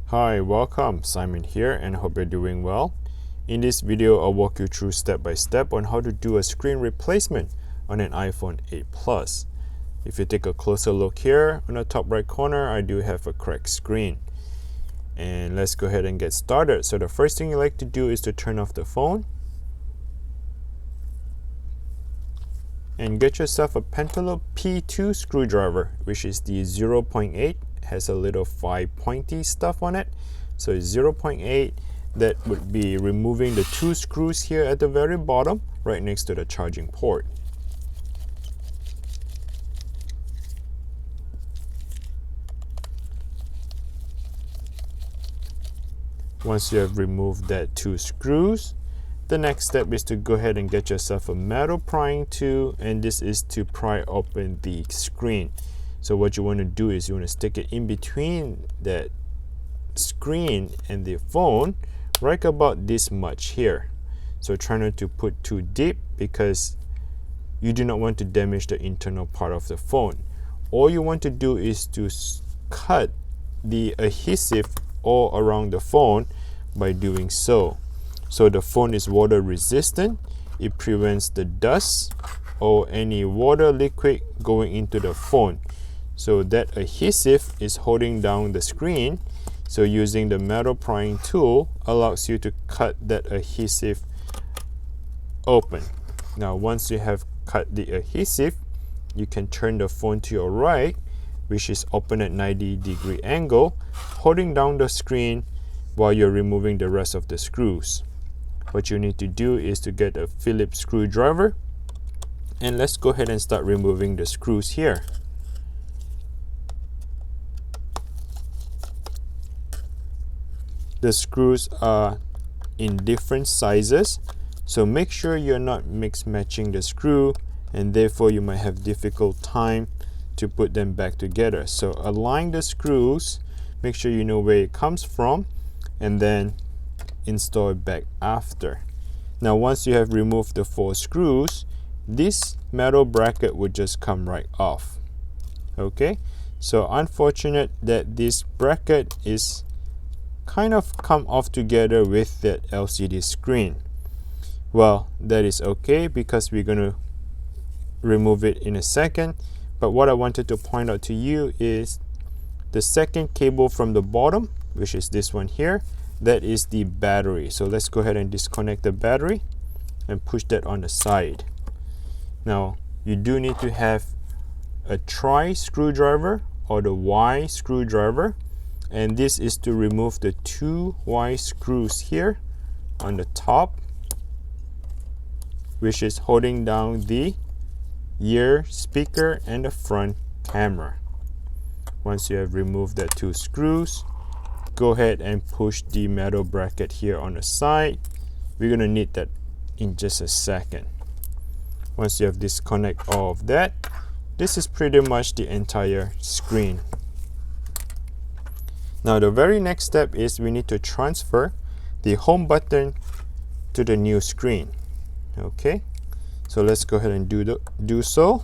Hi, welcome. Simon here and hope you're doing well. In this video, I'll walk you through step by step on how to do a screen replacement on an iPhone 8 Plus. If you take a closer look here on the top right corner, I do have a cracked screen. And let's go ahead and get started. So the first thing you like to do is to turn off the phone and get yourself a Pry P2 screwdriver, which is the 0.8. Has a little 5 pointy stuff on it. So 0.8, that would be removing the 2 screws here at the very bottom, right next to the charging port. Once you have removed that 2 screws, the next step is to go ahead and get yourself a metal prying tool, and this is to pry open the screen. So what you want to do is you want to stick it in between that screen and the phone, right about this much here. So try not to put too deep because you do not want to damage the internal part of the phone. All you want to do is to cut the adhesive all around the phone by doing so. So the phone is water resistant. It prevents the dust or any water liquid going into the phone. So that adhesive is holding down the screen. So using the metal prying tool allows you to cut that adhesive open. Now once you have cut the adhesive, you can turn the phone to your right, which is open at 90-degree angle, holding down the screen while you're removing the rest of the screws. What you need to do is to get a Phillips screwdriver, and let's go ahead and start removing the screws here. The screws are in different sizes, so make sure you're not mix matching the screw, and therefore you might have difficult time to put them back together. So align the screws, make sure you know where it comes from, and then install it back after. Now once you have removed the 4 screws, this metal bracket would just come right off. Okay, so unfortunate that this bracket is kind of come off together with that LCD screen. Well, that is okay because we're going to remove it in a second. But what I wanted to point out to you is the second cable from the bottom, which is this one here, that is the battery. So let's go ahead and disconnect the battery and push that on the side. Now you do need to have a Try screwdriver or the Y screwdriver, and this is to remove the 2 Y screws here on the top, which is holding down the rear speaker and the front camera. Once you have removed that 2 screws, go ahead and push the metal bracket here on the side. We're going to need that in just a second. Once you have disconnected all of that, this is pretty much the entire screen. Now the very next step is we need to transfer the home button to the new screen. Okay, so let's go ahead and do so.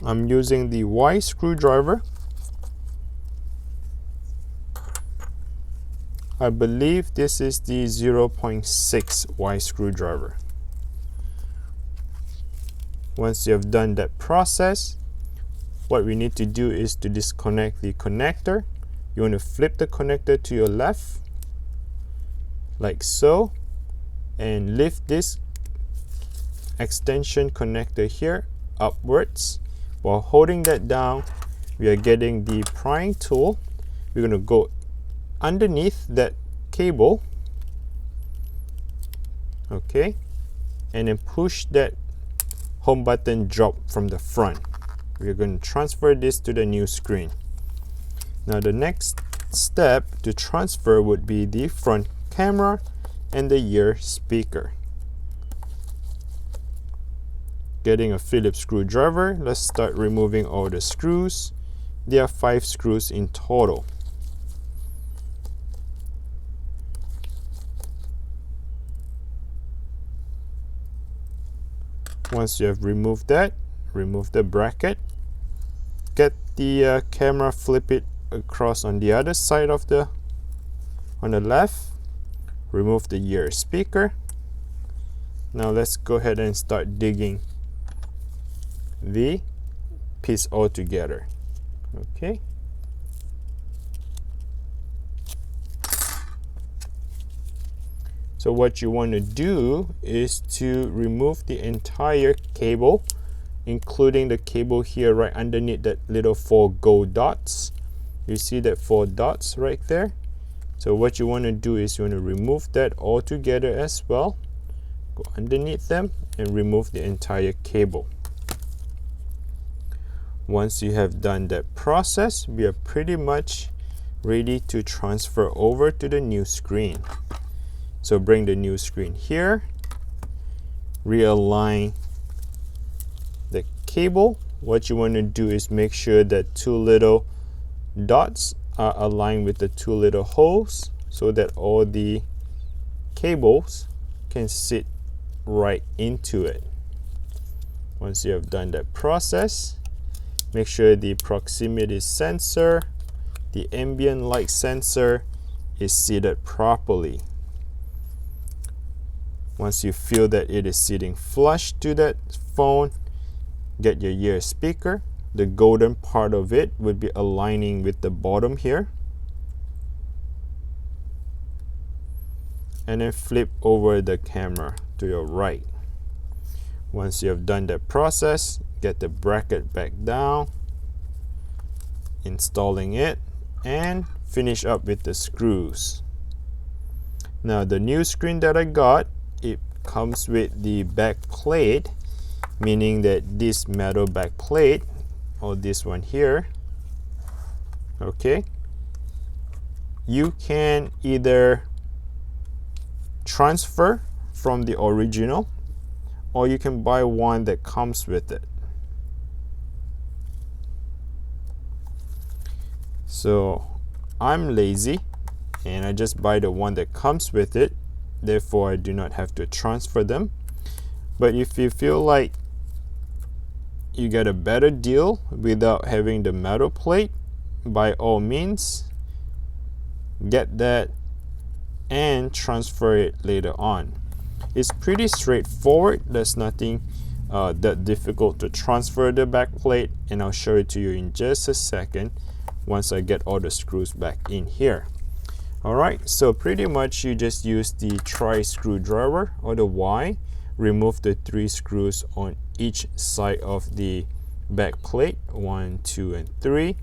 I'm using the Y screwdriver. I believe this is the 0.6 Y screwdriver. Once you have done that process, what we need to do is to disconnect the connector. You want to flip the connector to your left, like so, and lift this extension connector here upwards. While holding that down, we are getting the prying tool. We're going to go underneath that cable, okay, and then push that home button drop from the front. We're going to transfer this to the new screen. Now the next step to transfer would be the front camera and the rear speaker. Getting a Phillips screwdriver, let's start removing all the screws. There are 5 screws in total. Once you have removed that, remove the bracket, get the camera, flip it across on the other side of on the left, remove the ear speaker. Now let's go ahead and start digging the piece all together. Okay. So what you want to do is to remove the entire cable, including the cable here right underneath that little 4 gold dots. You see that 4 dots right there? So what you want to do is you want to remove that all together as well. Go underneath them and remove the entire cable. Once you have done that process, we are pretty much ready to transfer over to the new screen. So bring the new screen here, realign the cable. What you want to do is make sure that 2 little dots are aligned with the 2 little holes so that all the cables can sit right into it. Once you have done that process, make sure the proximity sensor, the ambient light sensor is seated properly. Once you feel that it is sitting flush to that phone, get your ear speaker. The golden part of it would be aligning with the bottom here. And then flip over the camera to your right. Once you have done that process, get the bracket back down, installing it, and finish up with the screws. Now the new screen that I got, it comes with the back plate, meaning that this metal back plate, or this one here, okay, you can either transfer from the original or you can buy one that comes with it. So I'm lazy and I just buy the one that comes with it, therefore I do not have to transfer them. But if you feel like you get a better deal without having the metal plate, by all means get that and transfer it later on. It's pretty straightforward. There's nothing that difficult to transfer the back plate, and I'll show it to you in just a second once I get all the screws back in here. Alright, so pretty much you just use the tri screwdriver or the Y, remove the 3 screws on each side of the back plate, 1, 2, and 3,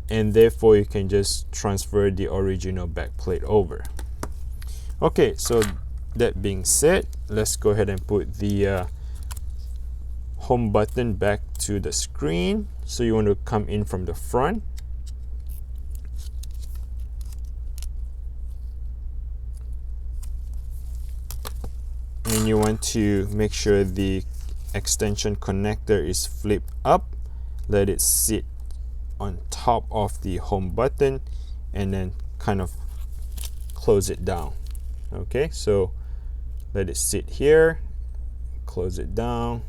and therefore you can just transfer the original back plate over. Okay, so that being said, let's go ahead and put the home button back to the screen. So you want to come in from the front. And you want to make sure the extension connector is flipped up. Let it sit on top of the home button and then kind of close it down. Okay, so let it sit here, close it down.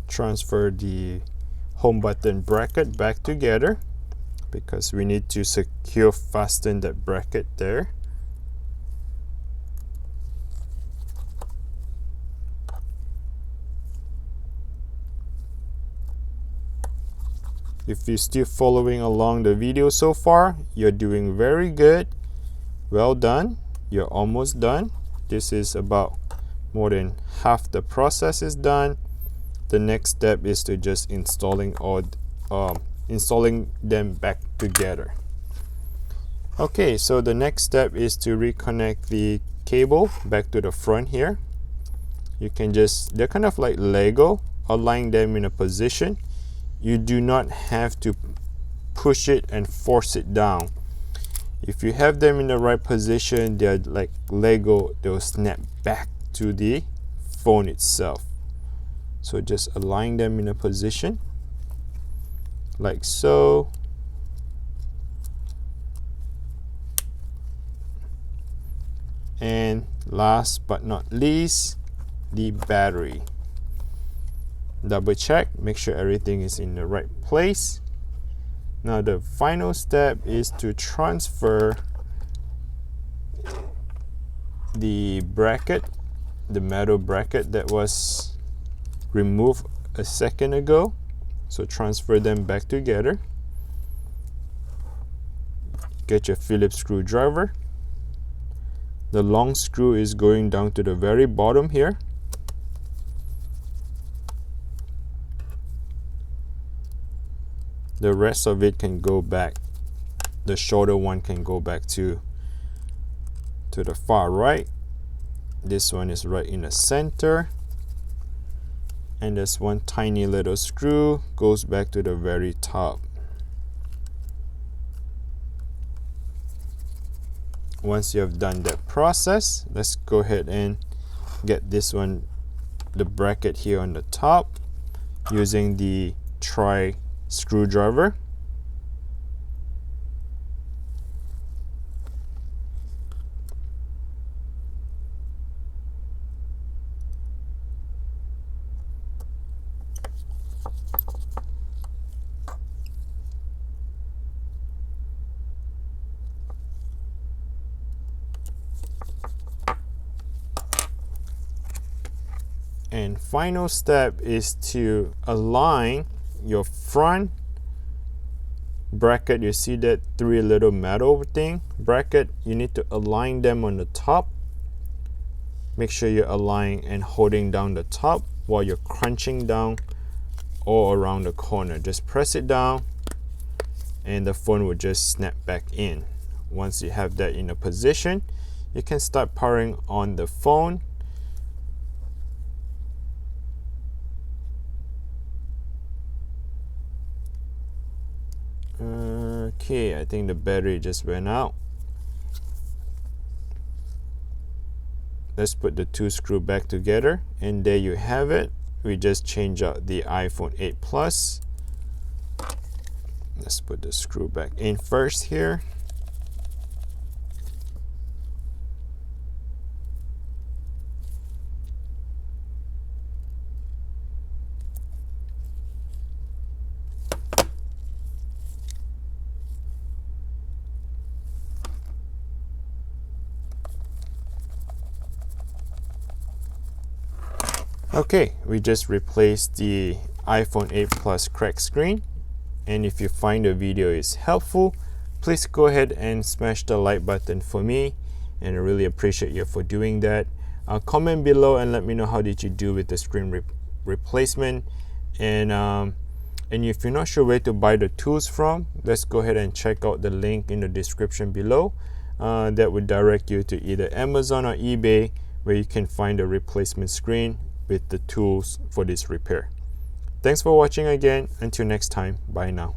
Transfer the home button bracket back together because we need to secure fasten that bracket there. If you're still following along the video so far, you're doing very good. Well done. You're almost done. This is about more than half the process is done. The next step is to just installing them back together. Okay, so the next step is to reconnect the cable back to the front here. You can just, they're kind of like Lego, align them in a position you do not have to push it and force it down. If you have them in the right position, they're like Lego, they'll snap back to the phone itself. So just align them in a position like so. And last but not least, the battery. Double check, make sure everything is in the right place. Now the final step is to transfer the bracket, the metal bracket that was removed a second ago. So transfer them back together. Get your Phillips screwdriver. The long screw is going down to the very bottom here. The rest of it can go back. The shorter one can go back to the far right. This one is right in the center. And this one tiny little screw goes back to the very top. Once you have done that process, let's go ahead and get this one, the bracket here on the top, using the Pry screwdriver. And final step is to align your front bracket. You see that three little metal thing bracket, you need to align them on the top. Make sure you align and holding down the top while you're crunching down all around the corner. Just press it down and the phone will just snap back in. Once you have that in a position, you can start powering on the phone. Okay, I think the battery just went out. Let's put the two screws back together, and there you have it. We just changed out the iPhone 8 Plus. Let's put the screw back in first here. Okay, we just replaced the iPhone 8 Plus cracked screen. And if you find the video is helpful, please go ahead and smash the like button for me, and I really appreciate you for doing that. Comment below and let me know how did you do with the screen replacement. And if you're not sure where to buy the tools from, let's go ahead and check out the link in the description below. That would direct you to either Amazon or eBay, where you can find a replacement screen with the tools for this repair. Thanks for watching again. Until next time, bye now.